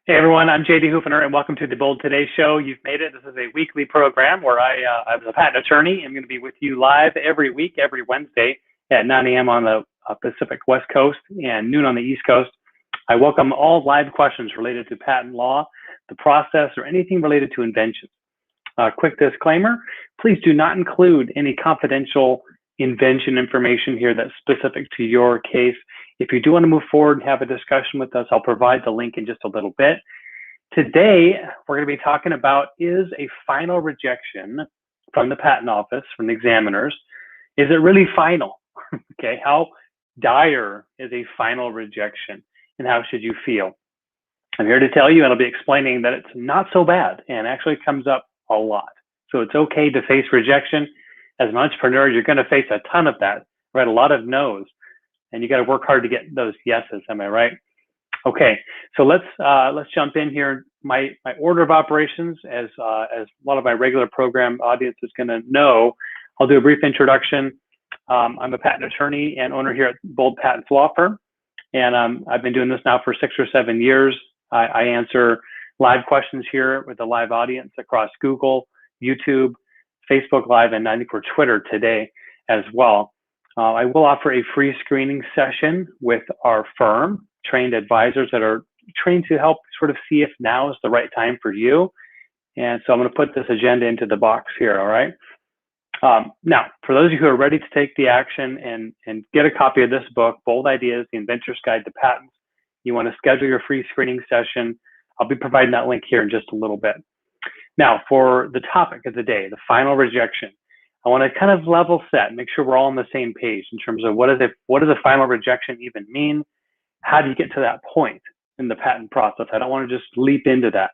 Hey everyone, I'm JD Houvener and welcome to the Bold Today Show. You've made it. This is a weekly program where I'm a patent attorney. I'm going to be with you live every week, every Wednesday at 9 a.m. on the Pacific West Coast and noon on the East Coast. I welcome all live questions related to patent law, the process, or anything related to inventions. Quick disclaimer, please do not include any confidential invention information here that's specific to your case. If you do want to move forward and have a discussion with us, I'll provide the link in just a little bit. Today, we're going to be talking about, is a final rejection from the patent office, from the examiners, is it really final? Okay, how dire is a final rejection and how should you feel? I'm here to tell you, and I'll be explaining that it's not so bad and actually comes up a lot. So it's okay to face rejection. As an entrepreneur, you're going to face a ton of that, right? A lot of no's, and you got to work hard to get those yeses. Am I right? Okay, so let's jump in here. My order of operations, as a lot of my regular program audience is going to know, I'll do a brief introduction. I'm a patent attorney and owner here at Bold Patents Law Firm, and I've been doing this now for 6 or 7 years. I answer live questions here with a live audience across Google, YouTube, Facebook Live, and I think we're Twitter today as well. I will offer a free screening session with our firm, trained advisors that are trained to help sort of see if now is the right time for you. And so I'm going to put this agenda into the box here, all right? Now, for those of you who are ready to take the action and get a copy of this book, Bold Ideas, The Inventor's Guide to Patents, you want to schedule your free screening session, I'll be providing that link here in just a little bit. Now, for the topic of the day, the final rejection, I want to kind of level set, make sure we're all on the same page in terms of what does a final rejection even mean? How do you get to that point in the patent process? I don't want to just leap into that.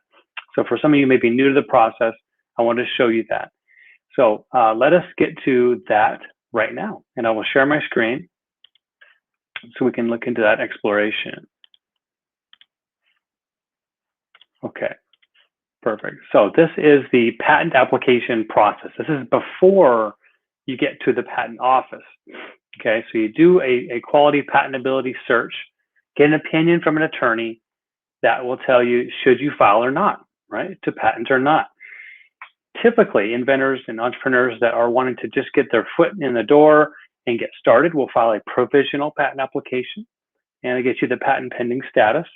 So for some of you who may be new to the process, I want to show you that. So let us get to that right now. And I will share my screen so we can look into that exploration. Okay. Perfect. So this is the patent application process. This is before you get to the patent office. Okay, so you do a quality patentability search, get an opinion from an attorney that will tell you should you file or not, right, to patent or not. Typically, inventors and entrepreneurs that are wanting to just get their foot in the door and get started will file a provisional patent application, and it gets you the patent pending status.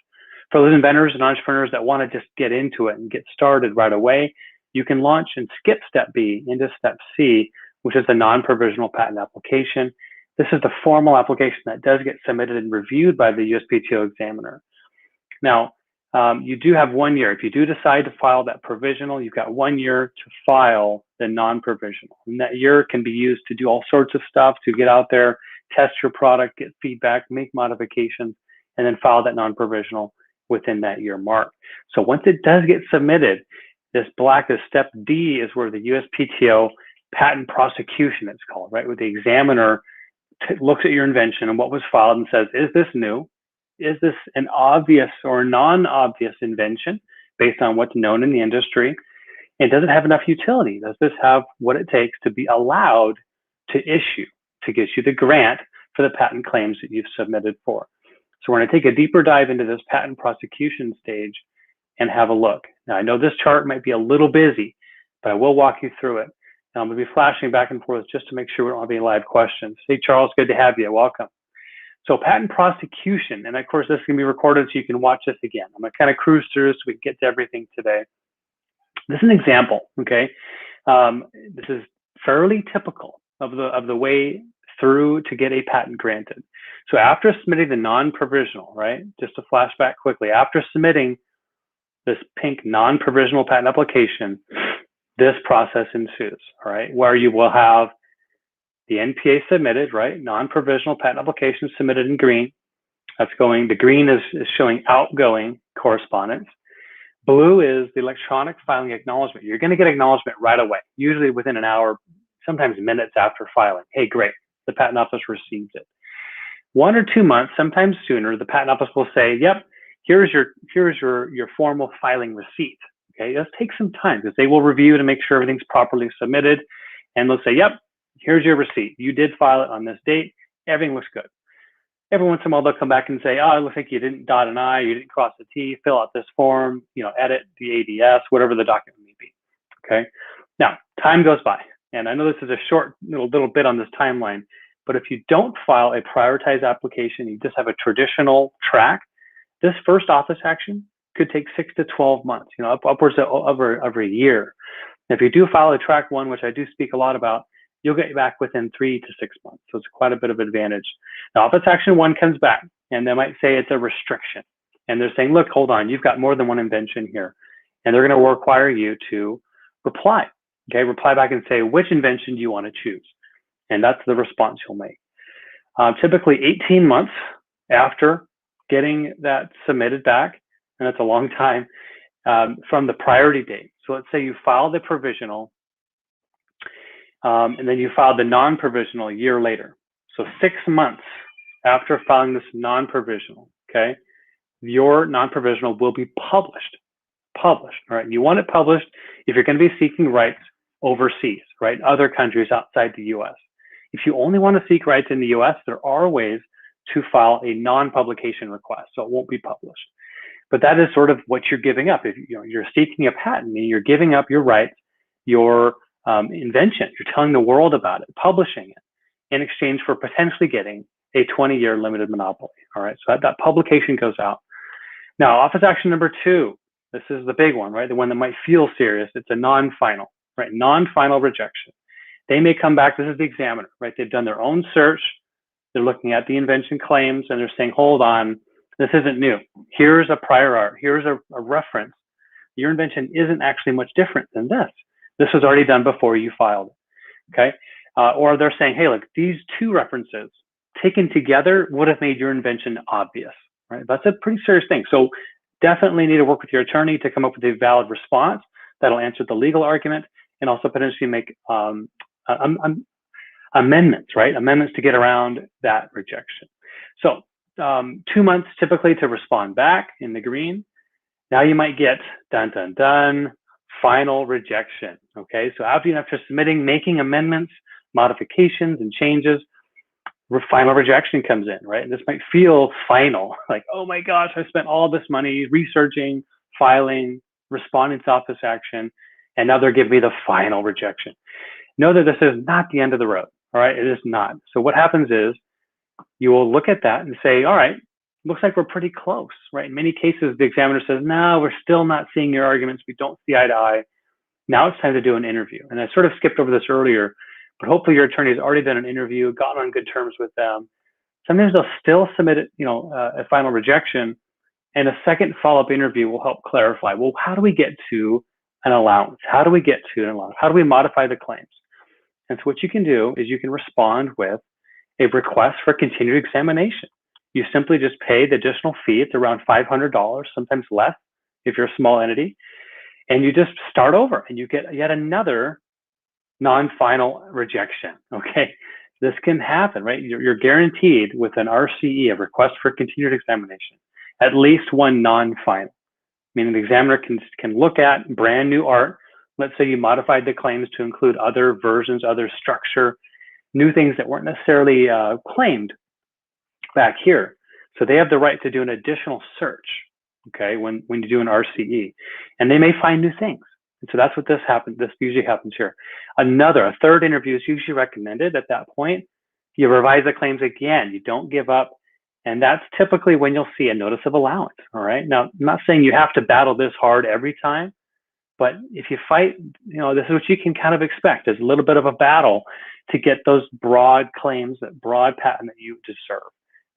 For those inventors and entrepreneurs that want to just get into it and get started right away, you can launch and skip step B into step C, which is the non-provisional patent application. This is the formal application that does get submitted and reviewed by the USPTO examiner. Now, you do have 1 year. If you do decide to file that provisional, you've got 1 year to file the non-provisional. And that year can be used to do all sorts of stuff, to get out there, test your product, get feedback, make modifications, and then file that non-provisional within that year mark. So once it does get submitted, this step D is where the USPTO patent prosecution, it's called, right? Where the examiner looks at your invention and what was filed and says, is this new? Is this an obvious or non-obvious invention based on what's known in the industry? And does it have enough utility? Does this have what it takes to be allowed to issue, to get you the grant for the patent claims that you've submitted for? So we're going to take a deeper dive into this patent prosecution stage and have a look. Now, I know this chart might be a little busy, but I will walk you through it. And I'm going to be flashing back and forth just to make sure we don't have any live questions. Hey, Charles, good to have you. Welcome. So patent prosecution, and of course, this can be recorded so you can watch this again. I'm going to kind of cruise through so we can get to everything today. This is an example, okay? This is fairly typical of the way through to get a patent granted. So after submitting the non-provisional, right, just to flash back quickly, after submitting this pink non-provisional patent application, this process ensues, all right, where you will have the NPA submitted, right, non-provisional patent application submitted in green. That's going, the green is showing outgoing correspondence. Blue is the electronic filing acknowledgement. You're going to get acknowledgement right away, usually within an hour, sometimes minutes after filing. Hey, great, the patent office received it. 1 or 2 months, sometimes sooner, the patent office will say, yep, here's your formal filing receipt. Okay, it does take some time because they will review to make sure everything's properly submitted. And they'll say, yep, here's your receipt. You did file it on this date. Everything looks good. every once in a while they'll come back and say, oh, it looks like you didn't dot an I, you didn't cross a T, fill out this form, edit the ADS, whatever the document may be. Okay. Now, time goes by, and I know this is a short little bit on this timeline, but if you don't file a prioritized application, you just have a traditional track, this first office action could take 6 to 12 months, upwards of over a year. If you do file a track one, which I do speak a lot about, you'll get back within 3 to 6 months. So it's quite a bit of advantage. Now, office action one comes back, and they might say it's a restriction. And they're saying, look, hold on, you've got more than one invention here. And they're going to require you to reply. Okay, reply back and say, which invention do you want to choose? And that's the response you'll make. Typically 18 months after getting that submitted back, and that's a long time, from the priority date. So let's say you file the provisional, and then you file the non-provisional a year later. So 6 months after filing this non-provisional, okay, your non-provisional will be published. All right? You want it published if you're going to be seeking rights overseas, right? Other countries outside the US. If you only want to seek rights in the US, there are ways to file a non-publication request, so it won't be published. But that is sort of what you're giving up. If you're seeking a patent, you're giving up your rights, your invention. You're telling the world about it, publishing it, in exchange for potentially getting a 20-year limited monopoly. All right, so that publication goes out. Now, office action number 2. This is the big one, right? The one that might feel serious. It's a non-final, right? Non-final rejection. They may come back. This is the examiner, right? They've done their own search. They're looking at the invention claims, and they're saying, hold on, this isn't new. Here's a prior art. Here's a reference. Your invention isn't actually much different than this. This was already done before you filed it, okay? Or they're saying, hey, look, these two references taken together would have made your invention obvious, right? That's a pretty serious thing. So definitely need to work with your attorney to come up with a valid response that'll answer the legal argument and also potentially make amendments, right? Amendments to get around that rejection. So 2 months typically to respond back in the green. Now you might get dun, dun, dun, final rejection, okay? So after submitting, making amendments, modifications, and changes, final rejection comes in, right? And this might feel final, like, oh my gosh, I spent all this money researching, filing, responding to office action, and now they're giving me the final rejection. Know that this is not the end of the road, all right? It is not. So what happens is you will look at that and say, all right, looks like we're pretty close, right? In many cases, the examiner says, no, we're still not seeing your arguments. We don't see eye to eye. Now it's time to do an interview. And I sort of skipped over this earlier, but hopefully your attorney has already done an interview, gotten on good terms with them. Sometimes they'll still submit a final rejection, and a second follow-up interview will help clarify, well, how do we get to an allowance? How do we get to an allowance? How do we modify the claims? And so what you can do is you can respond with a request for continued examination. You simply just pay the additional fee. It's around $500, sometimes less if you're a small entity. And you just start over and you get yet another non-final rejection, okay? This can happen, right? You're guaranteed with an RCE, a request for continued examination, at least one non-final. Meaning the examiner can look at brand new art. Let's say you modified the claims to include other versions, other structure, new things that weren't necessarily claimed back here. So they have the right to do an additional search, okay, when you do an RCE. And they may find new things. And so that's what this usually happens here. A third interview is usually recommended at that point. You revise the claims again. You don't give up. And that's typically when you'll see a notice of allowance, all right? Now, I'm not saying you have to battle this hard every time, but if you fight, this is what you can kind of expect. There's a little bit of a battle to get those broad claims, that broad patent that you deserve.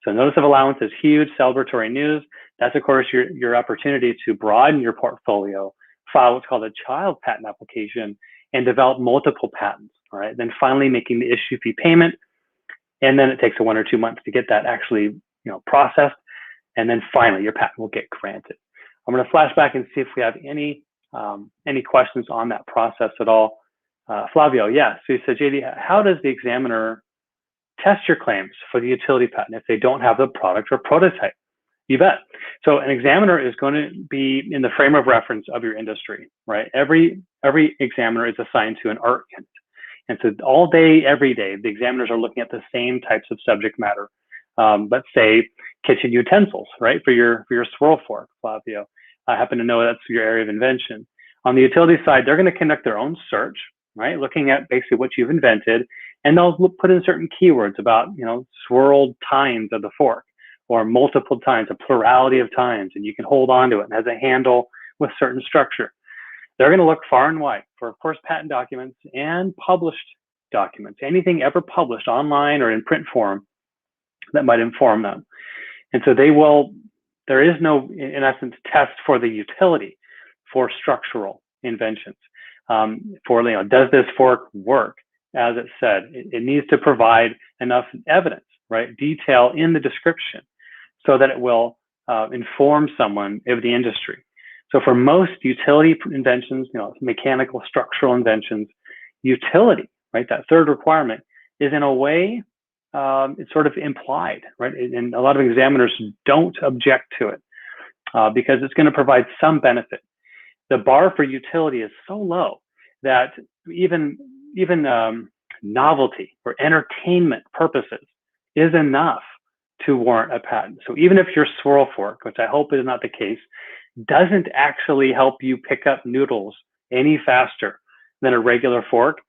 So notice of allowance is huge, celebratory news. That's, of course, your opportunity to broaden your portfolio, file what's called a child patent application, and develop multiple patents, all right? Then finally making the issue fee payment, and then it takes 1 or 2 months to get that actually processed, and then finally your patent will get granted. I'm going to flash back and see if we have any questions on that process at all. Flavio, yeah. So you said, JD, how does the examiner test your claims for the utility patent if they don't have the product or prototype? You bet. So an examiner is going to be in the frame of reference of your industry, right? Every examiner is assigned to an art unit. And so all day, every day, the examiners are looking at the same types of subject matter let's say kitchen utensils, right? For your swirl fork, Flavio. I happen to know that's your area of invention. On the utility side, they're going to conduct their own search, right? Looking at basically what you've invented, and they'll put in certain keywords about, swirled tines of the fork, or multiple tines, a plurality of tines, and you can hold on to it and has a handle with certain structure. They're going to look far and wide for, of course, patent documents and published documents, anything ever published online or in print form that might inform them. And so there is no, in essence, test for the utility for structural inventions. Does this fork work? As it said, it needs to provide enough evidence, right? Detail in the description so that it will inform someone of the industry. So for most utility inventions, mechanical structural inventions, utility, right? That third requirement is in a way, it's sort of implied, right? And a lot of examiners don't object to it because it's going to provide some benefit. The bar for utility is so low that even novelty or entertainment purposes is enough to warrant a patent. So even if your swirl fork, which I hope is not the case, doesn't actually help you pick up noodles any faster than a regular fork,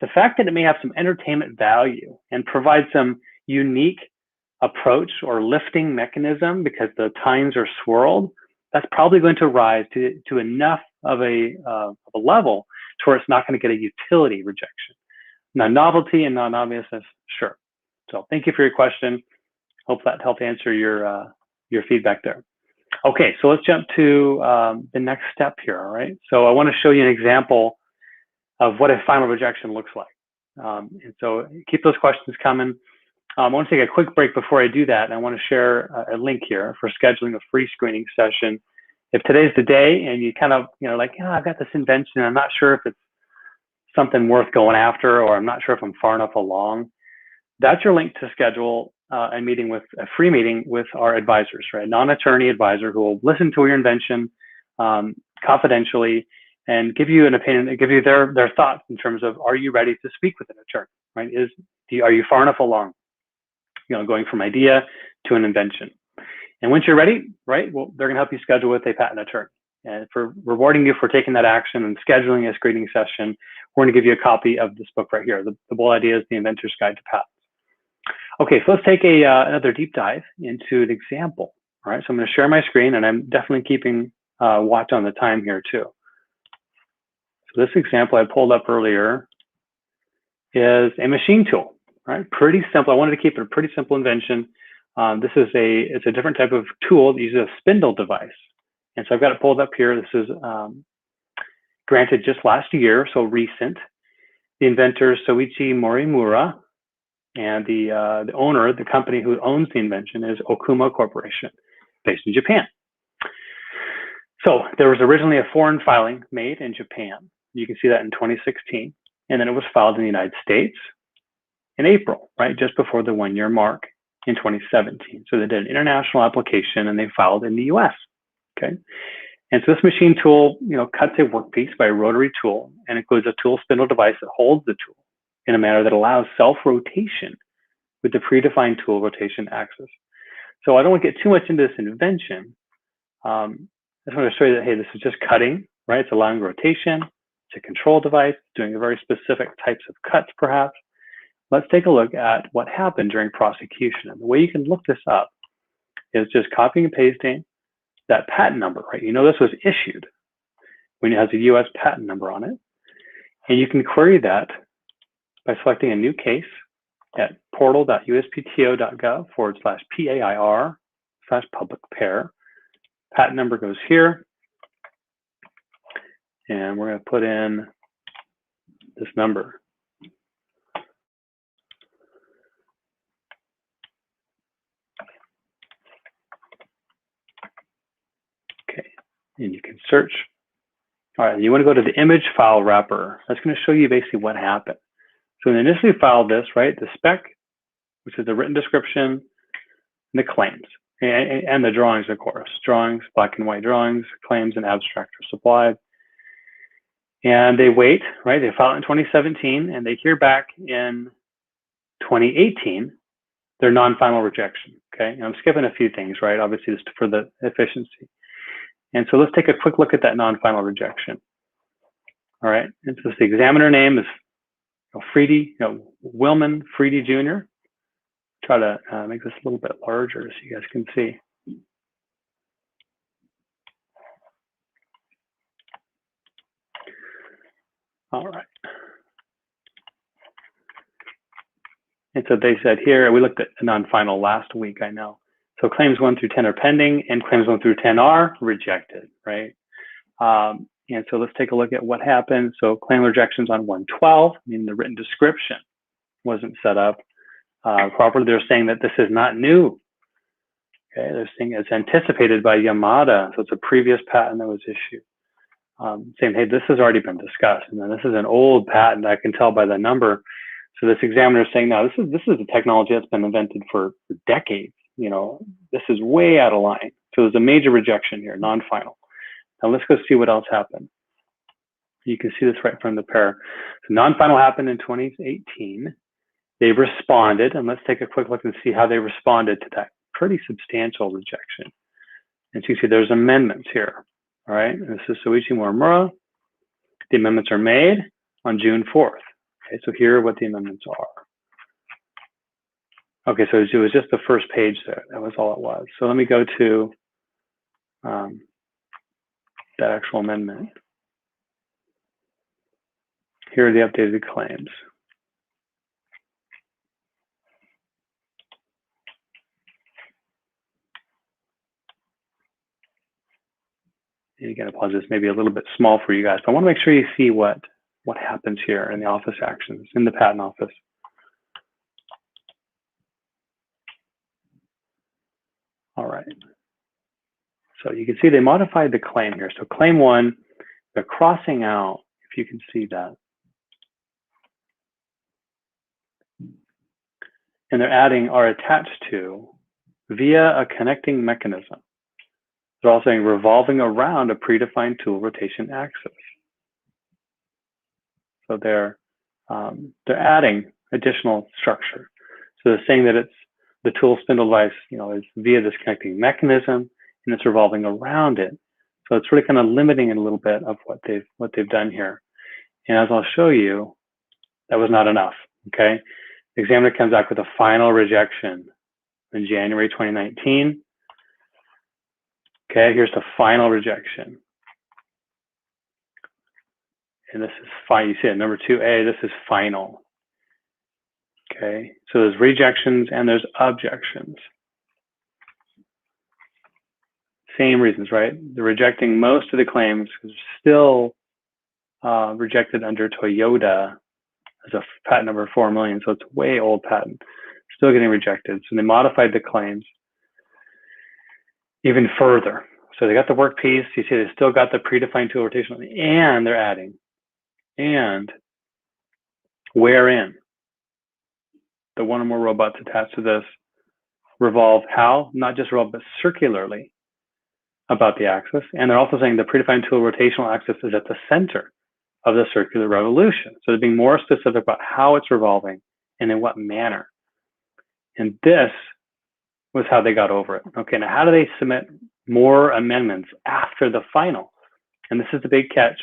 the fact that it may have some entertainment value and provide some unique approach or lifting mechanism because the tines are swirled, that's probably going to rise to enough of a level to where it's not going to get a utility rejection. Now, novelty and non-obviousness, sure. So thank you for your question. Hope that helped answer your feedback there. Okay, so let's jump to the next step here, all right? So I want to show you an example of what a final rejection looks like. And so keep those questions coming. I want to take a quick break before I do that, and I want to share a link here for scheduling a free screening session. If today's the day and you kind of, I've got this invention, I'm not sure if it's something worth going after, or I'm not sure if I'm far enough along, that's your link to schedule a free meeting with our advisors, right? Non-attorney advisor who will listen to your invention confidentially and give you an opinion, give you their thoughts in terms of, are you ready to speak with an attorney, right? Are you far enough along, going from idea to an invention? And once you're ready, right, well, they're gonna help you schedule with a patent attorney. And for rewarding you for taking that action and scheduling a screening session, we're gonna give you a copy of this book right here. The whole idea is The Inventor's Guide to Patents. Okay, so let's take another deep dive into an example. All right, so I'm gonna share my screen, and I'm definitely keeping watch on the time here too. So this example I pulled up earlier is a machine tool, right? Pretty simple. I wanted to keep it a pretty simple invention. It's a different type of tool that uses a spindle device. And so I've got it pulled up here. This is granted just last year, so recent. The inventor, Soichi Morimura, and the owner, the company who owns the invention, is Okuma Corporation, based in Japan. So there was originally a foreign filing made in Japan. You can see that in 2016. And then it was filed in the United States in April, right, just before the 1-year mark in 2017. So they did an international application and they filed in the US, okay? And so this machine tool, cuts a workpiece by a rotary tool and includes a tool spindle device that holds the tool in a manner that allows self-rotation with the predefined tool rotation axis. So I don't want to get too much into this invention. I just want to show you that, hey, this is just cutting, right? It's allowing rotation. It's a control device, doing a very specific types of cuts, perhaps. Let's take a look at what happened during prosecution. And the way you can look this up is just copying and pasting that patent number, right? This was issued when it has a US patent number on it. And you can query that by selecting a new case at portal.uspto.gov/PAIR/public pair. Patent number goes here. And we're going to put in this number. Okay, and you can search. All right, you want to go to the image file wrapper. That's going to show you basically what happened. So we initially filed this, right? The spec, which is the written description, and the claims, and the drawings, of course. Drawings, black and white drawings, claims, and abstract are supplied. And they wait, right? They file it in 2017, and they hear back in 2018 their non-final rejection. Okay, and I'm skipping a few things, right? Obviously, just for the efficiency. And so let's take a quick look at that non-final rejection. All right, and so the examiner name is Freedy, Willman Freedy Jr. Try to make this a little bit larger so you guys can see. All right. And so they said here, we looked at non-final last week, I know. So claims 1 through 10 are pending, and claims 1 through 10 are rejected, right? And so let's take a look at what happened. So claim rejections on 112, meaning the written description wasn't set up properly. They're saying that this is not new. Okay, they're saying it's anticipated by Yamada, so it's a previous patent that was issued. Saying, hey, this has already been discussed, and then this is an old patent. I can tell by the number. So this examiner is saying, no, this is a technology that's been invented for decades. This is way out of line. So there's a major rejection here, non-final. Now let's go see what else happened. You can see this right from the pair. So non-final happened in 2018. They responded, and let's take a quick look and see how they responded to that pretty substantial rejection. And so you see there's amendments here. All right, and this is Soichi Muramura. The amendments are made on June 4th. Okay, so here are what the amendments are. Okay, so it was just the first page there. That was all it was. So let me go to that actual amendment. Here are the updated claims. And again, I apologize, maybe a little bit small for you guys, but I want to make sure you see what happens here in the office actions, in the patent office. All right. So you can see they modified the claim here. So claim 1, they're crossing out, if you can see that. And they're adding are attached to via a connecting mechanism. They're also saying revolving around a predefined tool rotation axis. So they're adding additional structure. So they're saying that it's the tool spindle device, is via this connecting mechanism, and it's revolving around it. So it's really kind of limiting it a little bit of what they've done here. And as I'll show you, that was not enough. Okay, the examiner comes back with a final rejection in January 2019. Okay, here's the final rejection. And this is fine. You see it, number 2A, this is final. Okay, so there's rejections and there's objections. Same reasons, right? They're rejecting most of the claims because they're still rejected under Toyota as a patent number 4 million. So it's a way old patent, still getting rejected. So they modified the claims even further. So they got the work piece. You see, they still got the predefined tool rotation, and they're adding and wherein the one or more robots attached to this revolve how? Not just revolve, but circularly about the axis. And they're also saying the predefined tool rotational axis is at the center of the circular revolution. So they're being more specific about how it's revolving and in what manner. And this was how they got over it. Okay, now how do they submit more amendments after the final? And this is the big catch.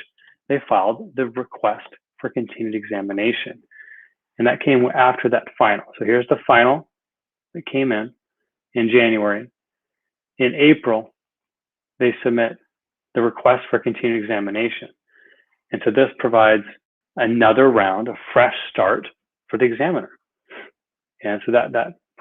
They filed the request for continued examination. And that came after that final. So here's the final that came in January. In April, they submit the request for continued examination. And so this provides another round, a fresh start for the examiner. And so that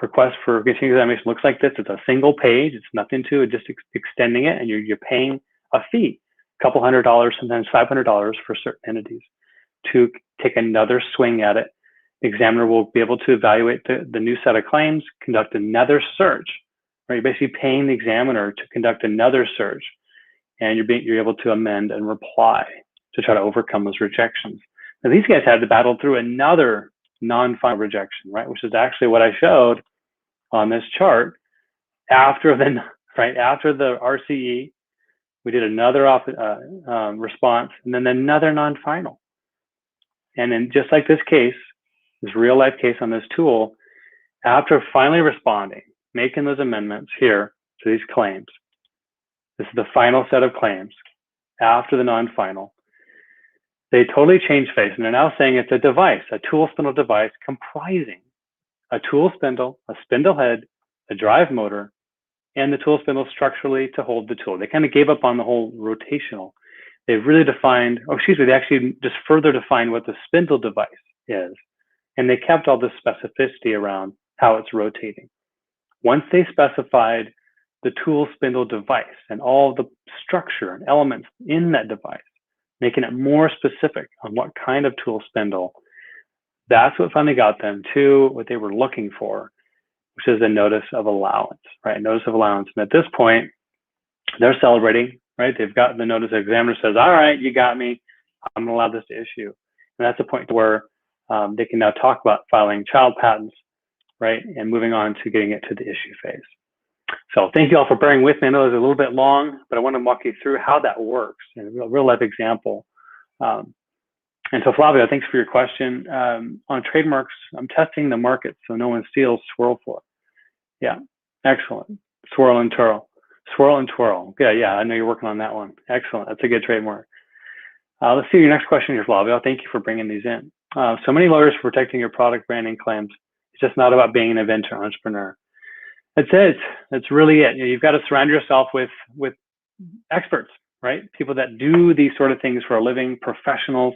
request for continued examination looks like this. It's a single page. It's nothing to it, just extending it, and you're paying a fee, a couple $100, sometimes $500 for certain entities to take another swing at it. The examiner will be able to evaluate the new set of claims, conduct another search. Right? You're basically paying the examiner to conduct another search, and you're able to amend and reply to try to overcome those rejections. Now these guys had to battle through another non-final rejection, right? Which is actually what I showed on this chart. After the RCE, we did another response, and then another non-final. And then just like this case, this real life case on this tool, After finally responding, making those amendments here to these claims, this is the final set of claims after the non-final, they totally change face, and they're now saying it's a device, a tool spindle device comprising a tool spindle, a spindle head, a drive motor, and the tool spindle structurally to hold the tool. They kind of gave up on the whole rotational. They've really defined, they actually just further defined what the spindle device is. And they kept all the specificity around how it's rotating. Once they specified the tool spindle device and all the structure and elements in that device, making it more specific on what kind of tool spindle, that's what finally got them to what they were looking for, which is a notice of allowance, right? Notice of allowance. And at this point, they're celebrating, right? They've got the notice. The examiner says, all right, you got me. I'm going to allow this to issue. And that's the point where they can now talk about filing child patents, right? And moving on to getting it to the issue phase. So thank you all for bearing with me. I know it was a little bit long, but I want to walk you through how that works in a real life example. And so Flavio, thanks for your question. On trademarks, I'm testing the market so no one steals swirl for. Yeah, excellent. Swirl and twirl. Swirl and twirl. Yeah, I know you're working on that one. Excellent. That's a good trademark. Let's see your next question here, Flavio. Thank you for bringing these in. So many lawyers for protecting your product branding claims. It's just not about being an inventor, entrepreneur. That's it. That's really it. You've got to surround yourself with experts, right? People that do these sort of things for a living, professionals,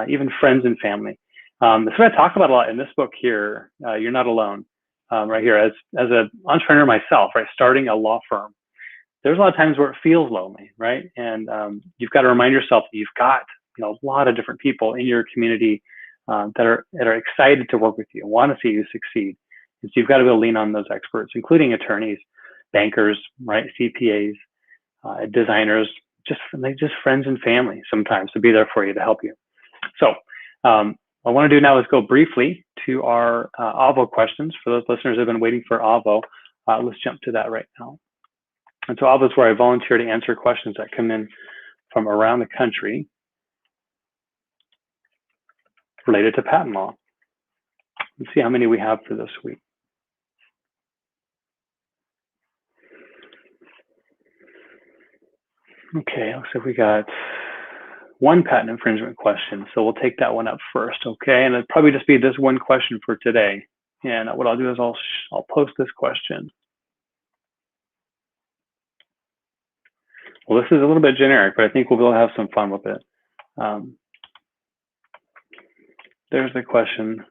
even friends and family. That's what I talk about a lot in this book here. You're not alone. Right here, as an entrepreneur myself, right, starting a law firm, there's a lot of times where it feels lonely, right? And you've got to remind yourself that you've got a lot of different people in your community that are excited to work with you, want to see you succeed. And so you've got to be able to lean on those experts, including attorneys, bankers, right, CPAs, designers, just friends and family sometimes to be there for you to help you. So what I want to do now is go briefly to our AVO questions. For those listeners who have been waiting for AVO, let's jump to that right now. And so AVO is where I volunteer to answer questions that come in from around the country related to patent law. Let's see how many we have for this week. Okay, looks like we got one patent infringement question. So we'll take that one up first, okay? And it'll probably just be this one question for today. And what I'll do is I'll post this question. Well, this is a little bit generic, but I think we'll be able to have some fun with it. There's the question.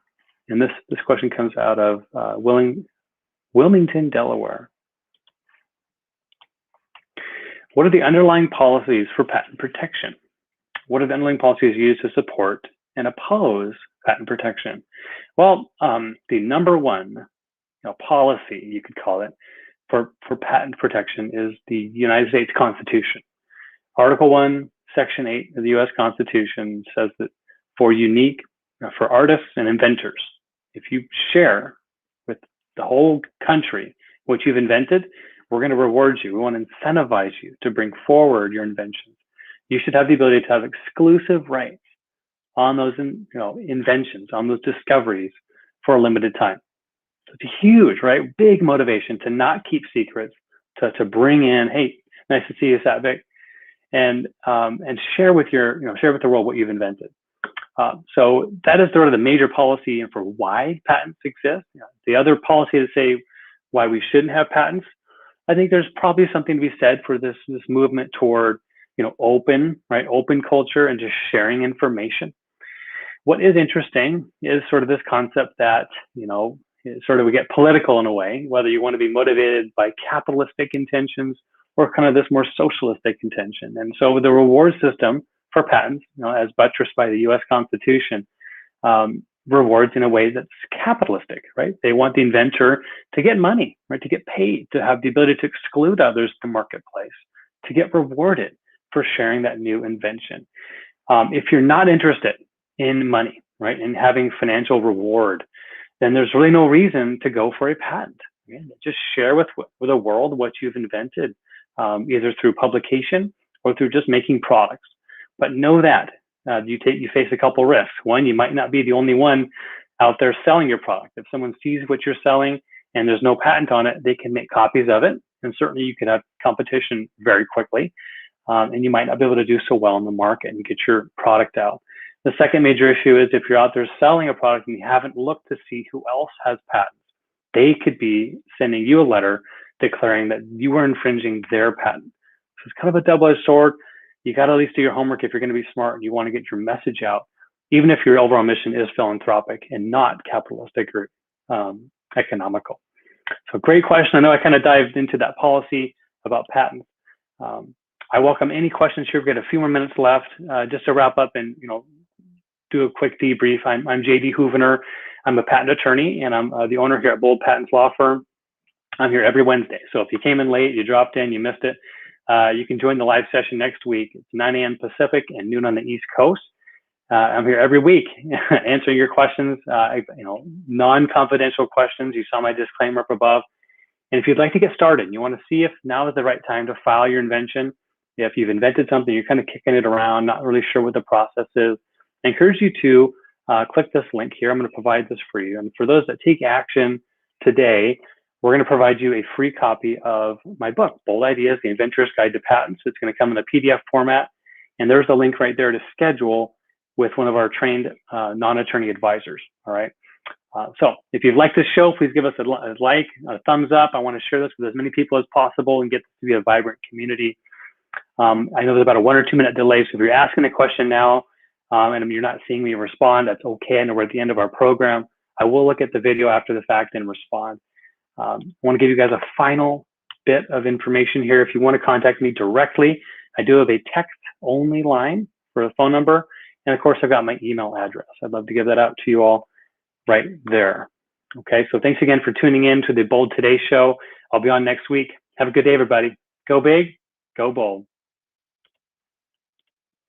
And this question comes out of Wilmington, Delaware. What are the underlying policies for patent protection? What are the underlying policies used to support and oppose patent protection? Well, the number one policy, you could call it, for patent protection is the United States Constitution. Article 1, Section 8 of the U.S. Constitution says that for artists and inventors, if you share with the whole country what you've invented, we're going to reward you. We want to incentivize you to bring forward your inventions. You should have the ability to have exclusive rights on those inventions, on those discoveries for a limited time. So it's a huge, right, big motivation to not keep secrets, to bring in, hey, nice to see you, Satvik, and share with share with the world what you've invented. So that is sort of the major policy for why patents exist. The other policy to say why we shouldn't have patents, I think there's probably something to be said for this movement toward open culture and just sharing information. What is interesting is sort of this concept that sort of we get political in a way, whether you want to be motivated by capitalistic intentions or kind of this more socialistic intention. And so the reward system for patents, as buttressed by the U.S. Constitution, rewards in a way that's capitalistic, right? They want the inventor to get money, right? To get paid, to have the ability to exclude others to marketplace, to get rewarded for sharing that new invention. If you're not interested in money, right, in having financial reward, then there's really no reason to go for a patent. Just share with the world what you've invented, either through publication or through just making products. But know that you face a couple risks. One, you might not be the only one out there selling your product. If someone sees what you're selling and there's no patent on it, they can make copies of it. And certainly you can have competition very quickly. And you might not be able to do so well in the market and get your product out. The second major issue is if you're out there selling a product and you haven't looked to see who else has patents, they could be sending you a letter declaring that you were infringing their patent. So it's kind of a double-edged sword. You got to at least do your homework if you're going to be smart and you want to get your message out, even if your overall mission is philanthropic and not capitalistic or economical. So great question. I know I kind of dived into that policy about patents. I welcome any questions here. We've got a few more minutes left. Just to wrap up and do a quick debrief. I'm JD Houvener. I'm a patent attorney and I'm the owner here at Bold Patents Law Firm. I'm here every Wednesday. So if you came in late, you dropped in, you missed it, you can join the live session next week. It's 9 a.m. Pacific and noon on the East Coast. I'm here every week answering your questions, non-confidential questions. You saw my disclaimer up above. And if you'd like to get started, and you want to see if now is the right time to file your invention. If you've invented something, you're kind of kicking it around, not really sure what the process is, I encourage you to click this link here. I'm going to provide this for you. And for those that take action today, we're going to provide you a free copy of my book, Bold Ideas, The Inventor's Guide to Patents. It's going to come in a PDF format. And there's a link right there to schedule with one of our trained non-attorney advisors, all right? So if you've liked this show, please give us a like, a thumbs up. I want to share this with as many people as possible and get this to be a vibrant community. I know there's about a 1 or 2 minute delay, so if you're asking a question now and you're not seeing me respond, that's okay. I know we're at the end of our program. I will look at the video after the fact and respond. I want to give you guys a final bit of information here. If you want to contact me directly, I do have a text-only line for a phone number. And of course, I've got my email address. I'd love to give that out to you all right there. Okay, so thanks again for tuning in to the Bold Today show. I'll be on next week. Have a good day, everybody. Go big, go bold.